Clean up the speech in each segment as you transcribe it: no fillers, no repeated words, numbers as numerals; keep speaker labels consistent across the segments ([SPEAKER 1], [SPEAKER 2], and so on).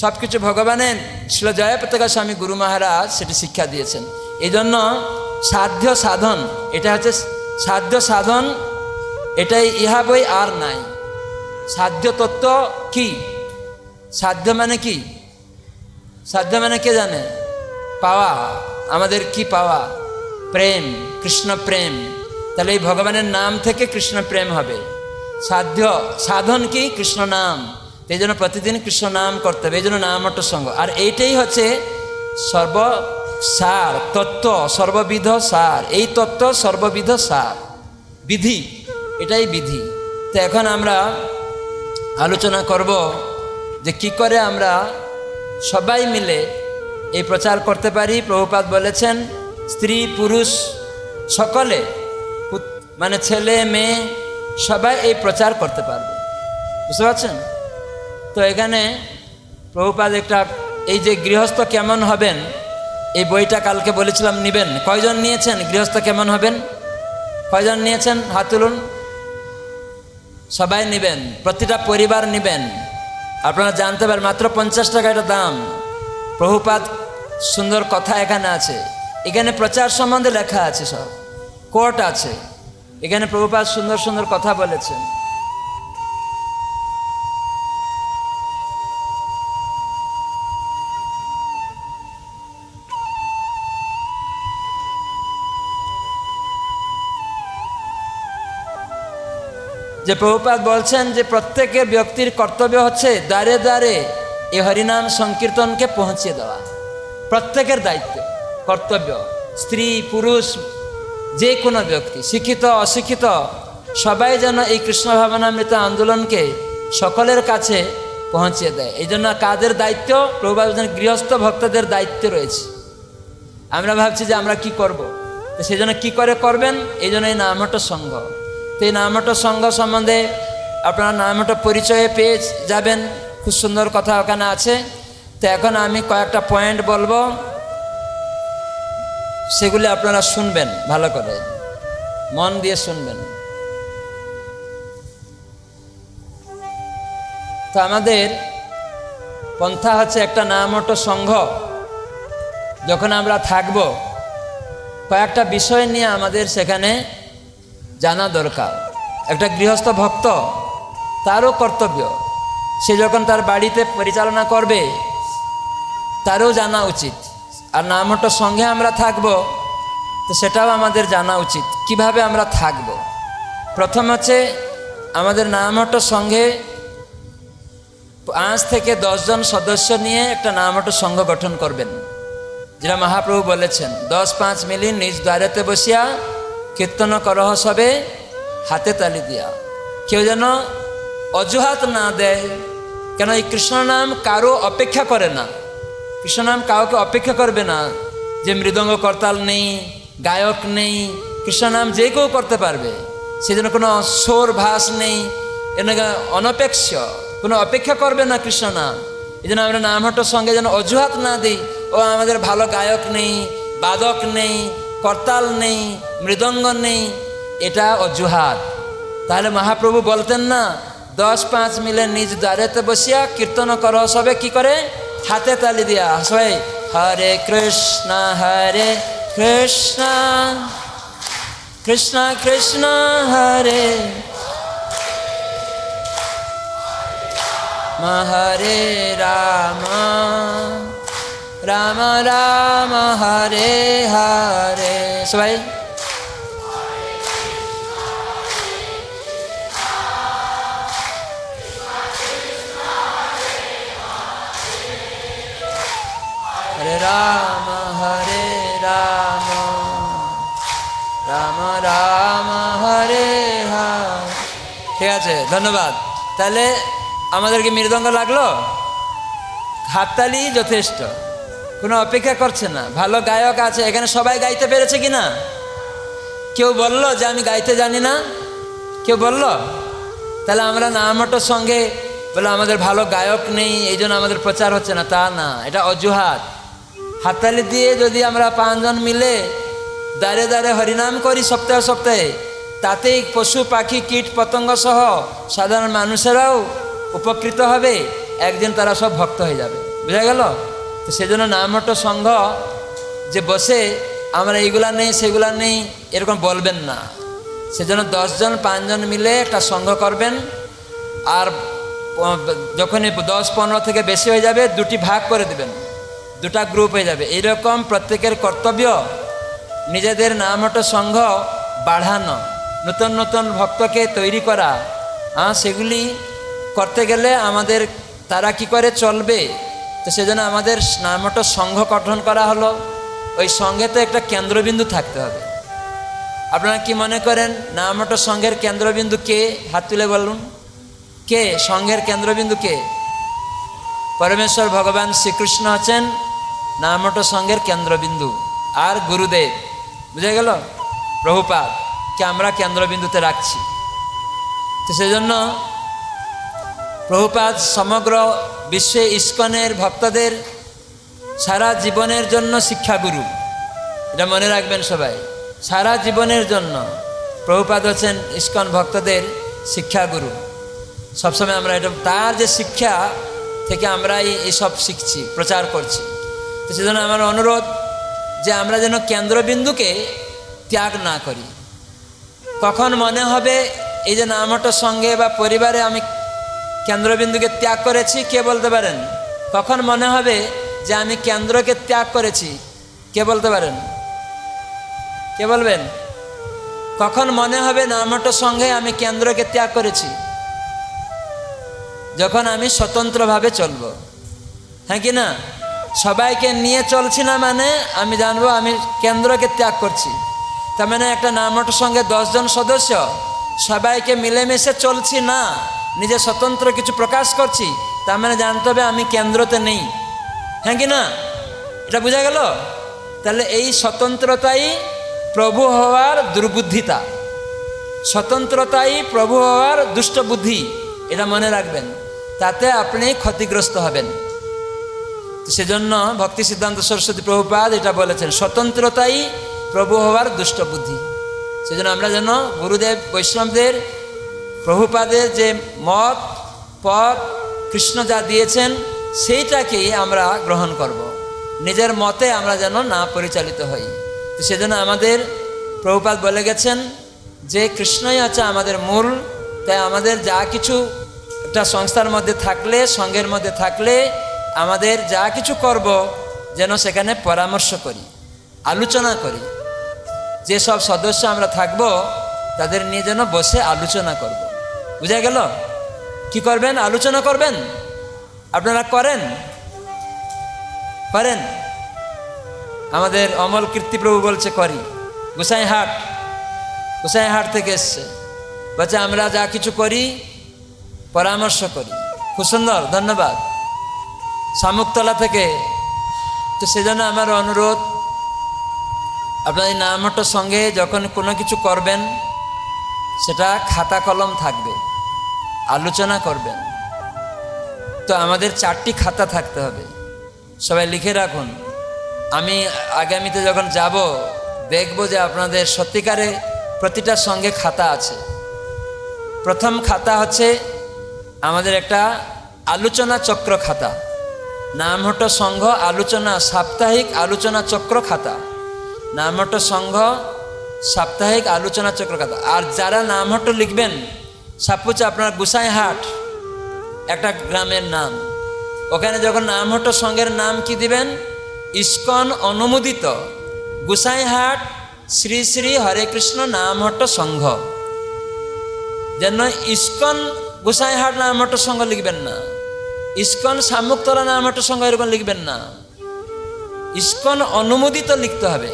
[SPEAKER 1] সব কিছু ভগবানের। শ্রীল জয়প্রতাকা স্বামী গুরু মহারাজ সেটি শিক্ষা দিয়েছেন। এই জন্য সাধ্য সাধন, এটা হচ্ছে সাধ্য সাধন, এটাই ইহা বই আর নাই। সাধ্য তত্ত্ব কি? সাধ্য মানে কি? সাধ্য মানে কে জানে? পাওয়া। আমাদের কি পাওয়া? প্রেম, কৃষ্ণ প্রেম। তাহলে এই ভগবানের নাম থেকে কৃষ্ণ প্রেম হবে। সাধ্য সাধন কি? কৃষ্ণ নাম। এই জন্য প্রতিদিন কৃষ্ণ নাম করতে হবে, এই জন্য নামট সঙ্গ। আর এইটাই হচ্ছে সর্বসার তত্ত্ব, সর্ববিধ সার। এই তত্ত্ব সর্ববিধ সার, বিধি, এটাই বিধি। তো এখন আমরা আলোচনা করব যে কি করে আমরা সবাই মিলে এই প্রচার করতে পারি। প্রভুপাদ বলেছেন স্ত্রী পুরুষ সকলে, মানে ছেলে মেয়ে সবাই এই প্রচার করতে পারবে। বুঝতে পারছেন? তো এখানে প্রভুপাদ একটা, এই যে গৃহস্থ কেমন হবেন, এই বইটা কালকে বলেছিলাম নিবেন। কয়জন নিয়েছেন? গৃহস্থ কেমন হবেন কয়জন নিয়েছেন? হাত তুলুন। সবাই নেবেন, প্রতিটা পরিবার নেবেন। আপনারা জানতে পারেন মাত্র 50 টাকা এটা দাম। প্রভুপাদ সুন্দর কথা এখানে আছে, এখানে প্রচার সম্বন্ধে লেখা আছে, সব কোট আছে এখানে। প্রভুপাদ সুন্দর সুন্দর কথা বলেছেন। যে প্রভুপাদ বলছেন যে প্রত্যেকের ব্যক্তির কর্তব্য হচ্ছে দ্বারে দ্বারে এই হরিনাম সংকীর্তনকে পৌঁছিয়ে দেওয়া। প্রত্যেকের দায়িত্ব, কর্তব্য। স্ত্রী পুরুষ যে কোনো ব্যক্তি, শিক্ষিত অশিক্ষিত, সবাই যেন এই কৃষ্ণ ভাবনামৃত আন্দোলনকে সকলের কাছে পৌঁছিয়ে দেয়। এই জন্য কাদের দায়িত্ব? প্রভুপাদ বলছেন গৃহস্থ ভক্তদের দায়িত্ব রয়েছে। আমরা ভাবছি যে আমরা কি করব, তো সেই জন্য কী করে করবেন? এই জন্য এই নামহট্ট সংঘ। তো এই নামহট্ট সংঘ সম্বন্ধে আপনারা নামহট্ট পরিচয়ে পেয়ে যাবেন, খুব সুন্দর কথা ওখানে আছে। তো এখন আমি কয়েকটা পয়েন্ট বলবো, সেগুলি আপনারা শুনবেন, ভালো করে মন দিয়ে শুনবেন। তো আমাদের পন্থা হচ্ছে একটা নামহট্ট সংঘ। যখন আমরা থাকব, কয়েকটা বিষয় নিয়ে আমাদের সেখানে জানা দরকার। একটা গৃহস্থ ভক্ত, তারও কর্তব্য, সে যখন তার বাড়িতে পরিচালনা করবে তারও জানা উচিত। আর নামহট্ট সঙ্গে আমরা থাকব, তো সেটাও আমাদের জানা উচিত কিভাবে আমরা থাকব। প্রথম হচ্ছে আমাদের নামহট্ট সঙ্গে 5 থেকে 10 জন সদস্য নিয়ে একটা নামহট্ট সংঘ গঠন করবেন, যেটা মহাপ্রভু বলেছেন 10-5 মিলি নিজ দ্বারেতে বসিয়া কীর্তন করহ সবে হাতে তালি দিয়া। কেউ যেন অজুহাত না দেয়, কেন এই কৃষ্ণ নাম কারো অপেক্ষা করে না। কৃষ্ণ নাম কাউকে অপেক্ষা করবে না যে মৃদঙ্গ করতাল নেই, গায়ক নেই। কৃষ্ণ নাম যে কেউ করতে পারবে, সেজন্য কোনো সোর ভাস নেই, অনপেক্ষ, কোনো অপেক্ষা করবে না কৃষ্ণ নাম। এই জন্য আমরা নামহট্টর সঙ্গে যেন অজুহাত না দিই, ও আমাদের ভালো গায়ক নেই, বাদক নেই, করতাল নেই, মৃদঙ্গ নেই, এটা অজুহাত। তাহলে মহাপ্রভু বলতেন না 10-5 মিলে নিজ দ্বারেতে বসিয়া কীর্তন করো সবে কি করে? হাতে তালি দিয়া। সবাই হরে কৃষ্ণ কৃষ্ণ কৃষ্ণ কৃষ্ণ হরে হরে রাম রাম রাম হরে হরে। সবাই হরে রাম রাম রাম হরে হরে। ঠিক আছে, ধন্যবাদ। তাহলে আমাদেরকে মৃদঙ্গ লাগলো, হাততালি যথেষ্ট, কোনো অপেক্ষা করছে না। ভালো গায়ক আছে এখানে, সবাই গাইতে পেরেছে কি না? কেউ বললো যে আমি গাইতে জানি না? কেউ বললো? তাহলে আমরা নামহট্টর সঙ্গে বলে আমাদের ভালো গায়ক নেই, এই জন্য আমাদের প্রচার হচ্ছে না, তা না, এটা অজুহাত। হাততালি দিয়ে যদি আমরা 5 জন মিলে দাঁড়ে দাঁড়ে হরিনাম করি সপ্তাহে সপ্তাহে, তাতেই পশু পাখি কীট পতঙ্গ সহ সাধারণ মানুষেরাও উপকৃত হবে। একদিন তারা সব ভক্ত হয়ে যাবে, বুঝা গেল? তো সেজন্য নামহট্ট সংঘ যে বসে আমরা এইগুলা নেই সেগুলা নেই এরকম বলবেন না। সেজন্য 10 জন 5 জন মিলে একটা সংঘ করবেন, আর যখনই 10-15 থেকে বেশি হয়ে যাবে দুটি ভাগ করে দেবেন, দুটা গ্রুপ হয়ে যাবে। এইরকম প্রত্যেকের কর্তব্য নিজেদের নামহট্ট সংঘ বাড়ানো, নতুন নতুন ভক্তকে তৈরি করা। সেগুলি করতে গেলে আমাদের তারা কি করে চলবে, তো সেজন্য আমাদের নামহট্ট সংঘ গঠন করা হলো। ওই সংঘেতে একটা কেন্দ্রবিন্দু থাকতে হবে। আপনারা কি মনে করেন নামহট্ট সংঘের কেন্দ্রবিন্দু কে? হাত তুলে বলুন, কে সংঘের কেন্দ্রবিন্দু কে? পরমেশ্বর ভগবান শ্রীকৃষ্ণ হচ্ছেন নামহট্ট সংঘের কেন্দ্রবিন্দু, আর গুরুদেব, বুঝে গেল? প্রভুপাদকে আমরা কেন্দ্রবিন্দুতে রাখছি। তো সেজন্য প্রভুপাদ সমগ্র বিশ্বে ইস্কনের ভক্তদের সারা জীবনের জন্য শিক্ষাগুরু, এটা মনে রাখবেন সবাই। সারা জীবনের জন্য প্রভুপাদ হচ্ছেন ইস্কন ভক্তদের শিক্ষাগুরু। সবসময় আমরা এটা তার যে শিক্ষা থেকে আমরা এইসব শিখছি, প্রচার করছি। তো সেজন্য আমার অনুরোধ যে আমরা যেন কেন্দ্রবিন্দুকে ত্যাগ না করি। কখন মনে হবে এই যে নামহট্ট সঙ্গে বা পরিবারে আমি কেন্দ্রবিন্দুকে ত্যাগ করেছি, কে বলতে পারেন? কখন মনে হবে যে আমি কেন্দ্রকে ত্যাগ করেছি, কে বলতে পারেন? কে বলবেন? কখন মনে হবে নামহট্ট সঙ্গে আমি কেন্দ্রকে ত্যাগ করেছি? যখন আমি স্বতন্ত্রভাবে চলবো, হ্যাঁ কি না? সবাইকে নিয়ে চলছি না মানে আমি জানবো আমি কেন্দ্রকে ত্যাগ করছি। তার মানে একটা নামহট্ট সঙ্গে 10 জন সদস্য সবাইকে মিলেমিশে চলছি না, নিজে স্বতন্ত্র কিছু প্রকাশ করছি, তার মানে জানতে হবে আমি কেন্দ্রতে নেই, হ্যাঁ কি না? এটা বোঝা গেল? তাহলে এই স্বতন্ত্রতাই প্রভু হওয়ার দুর্বুদ্ধিতা, স্বতন্ত্রতাই প্রভু হওয়ার দুষ্ট বুদ্ধি, এটা মনে রাখবেন। তাতে আপনি ক্ষতিগ্রস্ত হবেন। সেজন্য ভক্তি সিদ্ধান্ত সরস্বতী প্রভুপাদ এটা বলেছেন, স্বতন্ত্রতাই প্রভু হওয়ার দুষ্ট বুদ্ধি। সেজন্য আমরা যেন গুরুদেব বৈষ্ণবদের প্রভুপাদের যে মত পথ কৃষ্ণ যা দিয়েছেন সেইটাকেই আমরা গ্রহণ করব, নিজের মতে আমরা যেন না পরিচালিত হই। তো সেজন্য আমাদের প্রভুপাদ বলে গেছেন যে কৃষ্ণই হচ্ছে আমাদের মূল। তাই আমাদের যা কিছু একটা সংস্থার মধ্যে থাকলে, সঙ্গের মধ্যে থাকলে আমাদের যা কিছু করব যেন সেখানে পরামর্শ করি, আলোচনা করি। যেসব সদস্য আমরা থাকব তাদের নিয়ে যেন বসে আলোচনা করব। বুঝা গেল? কি করবেন? আলোচনা করবেন। আপনারা করেন? পারেন? আমাদের অমল কীর্তিপ্রভু বলছে করি। গোসাইহাট থেকে এসছে, বলছে আমরা যা কিছু করি পরামর্শ করি। খুব সুন্দর, ধন্যবাদ। শামুকতলা থেকে। তো সেজন্য আমার অনুরোধ, আপনার এই নামহট্ট সঙ্গে যখন কোনো কিছু করবেন সেটা খাতা কলম থাকবে, আলোচনা করবেন। তো আমাদের 4টি খাতা থাকতে হবে, সবাই লিখে রাখুন। আমি আগামীতে যখন যাব দেখব যে আপনাদের সত্যিকারে প্রতিটা সঙ্গে খাতা আছে। প্রথম খাতা হচ্ছে আমাদের একটা আলোচনা চক্র খাতা, নামহট্ট সংঘ আলোচনা সাপ্তাহিক আলোচনা চক্র খাতা, নামহট্ট সংঘ সাপ্তাহিক আলোচনা চক্র খাতা। আর যারা নামহট্ট লিখবেন, সাপোজ আপনার গোসাইহাট একটা গ্রামের নাম, ওখানে যখন নামহট্ট সংঘের নাম কি দিবেন? ইস্কন অনুমোদিত গোসাইহাট শ্রী শ্রী হরে কৃষ্ণ নামহট্ট সংঘ। যেন ইস্কন গোসাইহাট নামহট্ট সংঘ লিখবেন না, ইস্কন শামুকতলা নামহট্ট সংঘ এরকম লিখবেন না, ইস্কন অনুমোদিত লিখতে হবে।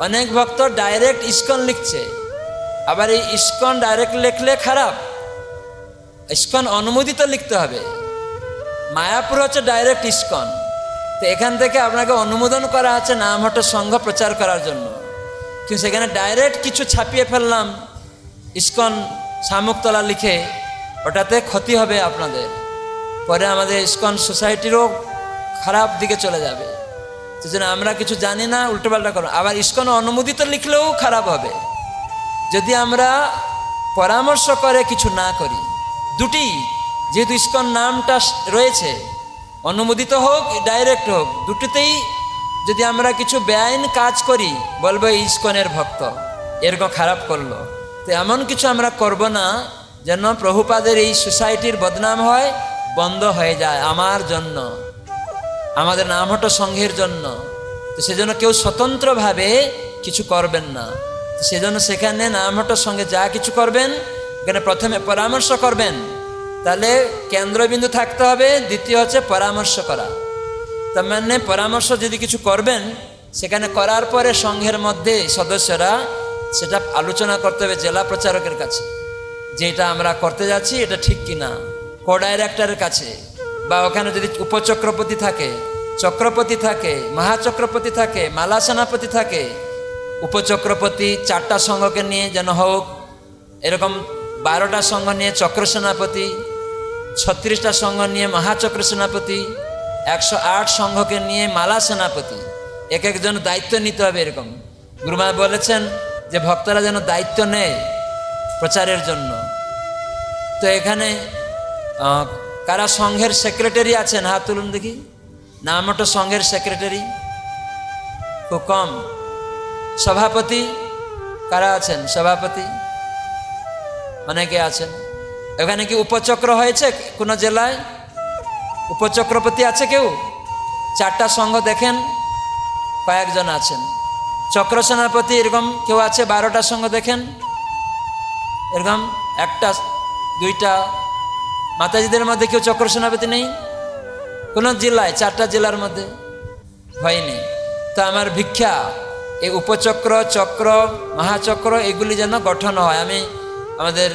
[SPEAKER 1] অনেক ভক্ত ডাইরেক্ট ইস্কন লিখছে, আবার এই ইস্কন ডাইরেক্ট লিখলে খারাপ, ইস্কন অনুমোদিত লিখতে হবে। মায়াপুর হচ্ছে ডাইরেক্ট ইস্কন, তো এখান থেকে আপনাকে অনুমোদন করা আছে নামহট্ট সংঘ প্রচার করার জন্য। কিন্তু সেখানে ডাইরেক্ট কিছু ছাপিয়ে ফেললাম ইস্কন শামুকতলা লিখে, ওটাতে ক্ষতি হবে আপনাদের, পরে আমাদের ইস্কন সোসাইটিরও খারাপ দিকে চলে যাবে। সেজন্য আমরা কিছু জানি না, উল্টোপাল্টা করবো। আবার ইস্কন অনুমোদিত লিখলেও খারাপ হবে যদি আমরা পরামর্শ করে কিছু না করি। দুটি যেহেতু ইসকন নামটা রয়েছে, অনুমোদিত হোক ডাইরেক্ট হোক, দুটোতেই যদি আমরা কিছু বেআইন কাজ করি বলবো ইসকনের ভক্ত, এরকম খারাপ করলো। তো এমন কিছু আমরা করব না যেন প্রভুপাদের এই সোসাইটির বদনাম হয়, বন্ধ হয়ে যায় আমার জন্য, আমাদের নামহট্ট সংঘের জন্য। তো সেজন্য কেউ স্বতন্ত্রভাবে কিছু করবেন না। সেজন্য সেখানে নামহট্ট সঙ্গে যা কিছু করবেন এখানে প্রথমে পরামর্শ করবেন, তাহলে কেন্দ্রবিন্দু থাকতে হবে। দ্বিতীয় হচ্ছে পরামর্শ করা। তার মানে পরামর্শ যদি কিছু করবেন, সেখানে করার পরে সংঘের মধ্যে সদস্যরা সেটা আলোচনা করতে হবে জেলা প্রচারকের কাছে, যে এটা আমরা করতে যাচ্ছি এটা ঠিক কিনা, কো ডাইরেক্টরের কাছে, বা ওখানে যদি উপচক্রপতি থাকে, চক্রপতি থাকে, মহাচক্রপতি থাকে, মালা সেনাপতি থাকে, উপচক্রপতি 4টা সংঘকে নিয়ে যেন হোক, এরকম 12টা সংঘ নিয়ে চক্র সেনাপতি, 36টা সংঘ নিয়ে মহাচক্র সেনাপতি, 108 সংঘকে নিয়ে মালা সেনাপতি, এক একজন দায়িত্ব নিতে হবে। এরকম গুরুমা বলেছেন যে ভক্তরা যেন দায়িত্ব নেয় প্রচারের জন্য। তো এখানে কারা সংঘের সেক্রেটারি আছেন হাত তুলুন দেখি। নামহট্ট সংঘের সেক্রেটারি খুব কম। সভাপতি কারা আছেন? সভাপতি অনেকে আছেন। এখানে কি উপচক্র হয়েছে কোনো জেলায়? উপচক্রপতি আছে কেউ? 4টা সংঘ দেখেন কয়েকজন আছেন। চক্র সেনাপতি এরকম কেউ আছে? 12টা সংঘ দেখেন এরকম 1টা 2টা। মাতাজিদের মধ্যে কেউ চক্র সেনাপতি নেই কোনো জেলায়? 4টা জেলার মধ্যে হয়নি। তো আমার ভিক্ষা এই উপচক্র, চক্র, মহাচক্র এগুলি যেন গঠন হয়। আমি আমাদের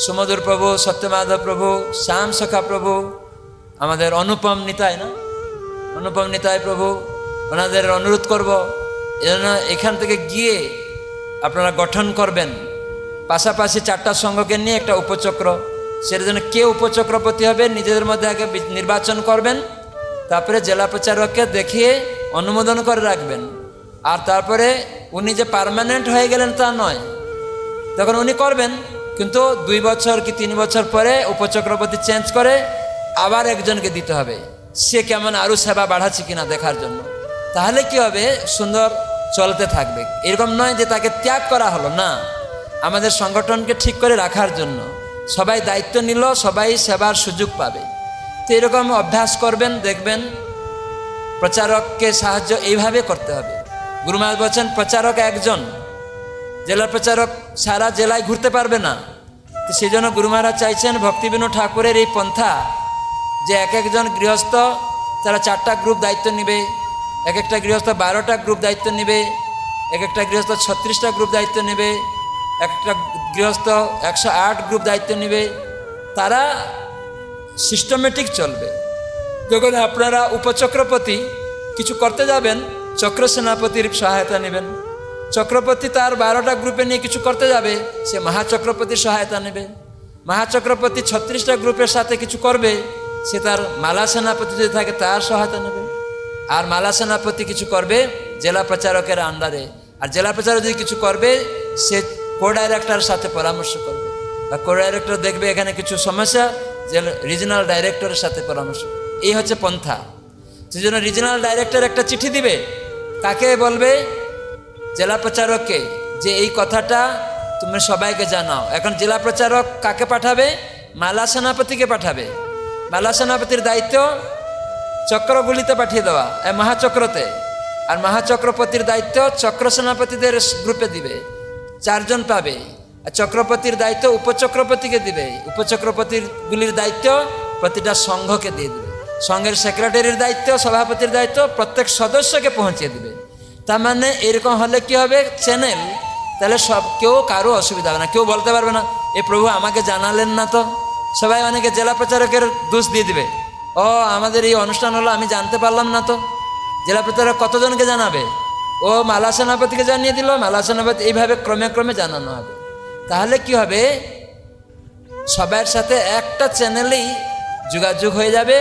[SPEAKER 1] সুমধুর প্রভু, সত্যমাধব প্রভু, শ্যাম সখা প্রভু, আমাদের অনুপম নিতাই না, অনুপম নিতাই প্রভু, ওনাদের অনুরোধ করব এজন্য এখান থেকে গিয়ে আপনারা গঠন করবেন। পাশাপাশি 4টা সংঘকে নিয়ে একটা উপচক্র, সেটার জন্য কে উপচক্রপতি হবে নিজেদের মধ্যে আগে নির্বাচন করবেন, তারপরে জেলা প্রচারককে দেখিয়ে অনুমোদন করে রাখবেন। আর তারপরে উনি যে পার্মানেন্ট হয়ে গেলেন তা নয়, তখন উনি করবেন, কিন্তু 2 বছর কি 3 বছর পরে উপচক্রপতি চেঞ্জ করে আবার একজনকে দিতে হবে, সে কেমন আরও সেবা বাড়াচ্ছে কিনা দেখার জন্য। তাহলে কি হবে? সুন্দর চলতে থাকবে। এরকম নয় যে তাকে ত্যাগ করা হলো, না, আমাদের সংগঠনকে ঠিক করে রাখার জন্য সবাই দায়িত্ব নিল, সবাই সেবার সুযোগ পাবে। তো এরকম অভ্যাস করবেন, দেখবেন প্রচারককে সাহায্য এইভাবে করতে হবে। গুরু মহারাজ বলছেন প্রচারক একজন, জেলা প্রচারক সারা জেলায় ঘুরতে পারবে না। তো সেই জন্য গুরু মহারাজ চাইছেন ভক্তিবিনোদ ঠাকুরের এই পন্থা, যে এক একজন গৃহস্থ তারা 4টা গ্রুপ দায়িত্ব নেবে, এক একটা গৃহস্থ 12টা গ্রুপ দায়িত্ব নেবে, এক একটা গৃহস্থ 36টা গ্রুপ দায়িত্ব নেবে, একটা গৃহস্থ 108 গ্রুপ দায়িত্ব নেবে। তারা সিস্টেমেটিক চলবে। যখন আপনারা উপচক্রপতি কিছু করতে যাবেন, চক্র সেনাপতির সহায়তা নেবেন। চক্রপতি তার 12টা গ্রুপে নিয়ে কিছু করতে যাবে, সে মহাচক্রপতির সহায়তা নেবে। মহাচক্রপতি 36টা গ্রুপের সাথে কিছু করবে, সে তার মালা সেনাপতি যদি থাকে তার সহায়তা নেবে। আর মালা সেনাপতি কিছু করবে জেলা প্রচারকের আন্ডারে, আর জেলা প্রচারক যদি কিছু করবে সে কো ডাইরেক্টরের সাথে পরামর্শ করবে, আর কো ডাইরেক্টর দেখবে এখানে কিছু সমস্যা, রিজনাল ডাইরেক্টরের সাথে পরামর্শ। এই হচ্ছে পন্থা। সেই জন্য রিজনাল ডাইরেক্টর একটা চিঠি দিবে, কাকে বলবে? জেলা প্রচারককে, যে এই কথাটা তুমি সবাইকে জানাও। এখন জেলা প্রচারক কাকে পাঠাবে? মালা সেনাপতিকে পাঠাবে। মালা সেনাপতির দায়িত্ব চক্রগুলিতে পাঠিয়ে দেওয়া, মহাচক্রতে। আর মহাচক্রপতির দায়িত্ব চক্র সেনাপতিদের গ্রুপে দিবে, 4 জন পাবে। আর চক্রপতির দায়িত্ব উপচক্রপতিকে দিবে, উপচক্রপতির গুলির দায়িত্ব প্রতিটা সংঘকে দিয়ে দিবে। সংঘের সেক্রেটারির দায়িত্ব, সভাপতির দায়িত্ব প্রত্যেক সদস্যকে পৌঁছে দিবে। তার মানে এরকম হলে কি হবে? চ্যানেল, তাহলে সব কেউ কারো অসুবিধা হবে না, কেউ বলতে পারবে না এ প্রভু আমাকে জানালেন না তো। সবাই অনেকে জেলা প্রচারকের দোষ দিয়ে দিবে, ও আমাদের এই অনুষ্ঠান হলো আমি জানতে পারলাম না তো। জেলা প্রচারক কতজনকে জানাবে? ও মালা সেনাপতিকে জানিয়ে দিল, মালা সেনাপতি, এইভাবে ক্রমে ক্রমে জানানো হবে। তাহলে কি হবে? সবার সাথে একটা চ্যানেলেই যোগাযোগ হয়ে যাবে।